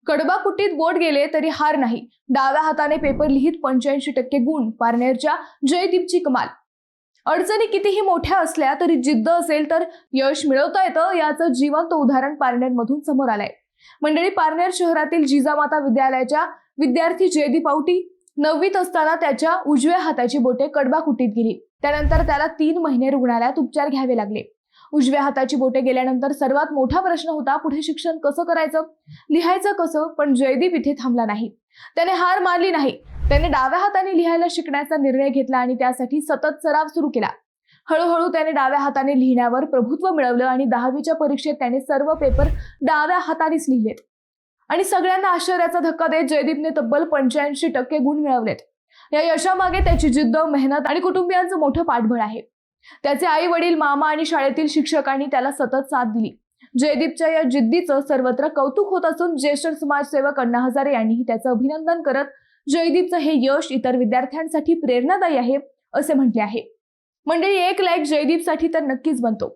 कडबाकुट्टीत बोट गेले तरी हार नाही. डाव्या हाताने पेपर लिहित 85% गुण. पारनेरच्या जयदीपची कमाल. अडचणी कितीही मोठ्या असल्या तरी जिद्द असेल तर यश मिळवता येतं, याचं जिवंत उदाहरण पारनेरमधून समोर आलंय. मंडळी, पारनेर शहरातील जिजामाता विद्यालयाच्या विद्यार्थी जयदीप आवटी 9वीत असताना त्याच्या उजव्या हाताची बोटे कडबाकुट्टीत गेली. त्यानंतर त्याला 3 महिने रुग्णालयात उपचार घ्यावे लागले. उजव्या हाताची बोटे गेल्यानंतर सर्वात मोठा प्रश्न होता, पुढे शिक्षण कसं करायचं, लिहायचं कसं. पण जयदीप इथे थांबला नाही. त्याने हार मानली नाही. त्याने डाव्या हाताने लिहायला शिकण्याचा निर्णय घेतला आणि त्यासाठी सतत सराव सुरू केला. हळूहळू त्याने डाव्या हाताने लिहिण्यावर प्रभुत्व मिळवलं आणि 10वीच्या परीक्षेत त्याने सर्व पेपर डाव्या हातानेच लिहिलेत. आणि सगळ्यांना आश्चर्याचा धक्का देत जयदीपने तब्बल 85% गुण मिळवलेत. या यशामागे त्याची जिद्द, मेहनत आणि कुटुंबियांचं मोठं पाठबळ आहे. त्याचे आई वडील, मामा आणि शाळेतील शिक्षकांनी त्याला सतत साथ दिली. जयदीपच्या या जिद्दीचं सर्वत्र कौतुक होत असून ज्येष्ठ समाजसेवक अण्णा हजारे यांनीही त्याचं अभिनंदन करत जयदीपचं हे यश इतर विद्यार्थ्यांसाठी प्रेरणादायी आहे असे म्हटले आहे. मंडळी, एक लाईक जयदीपसाठी तर नक्कीच बनतो.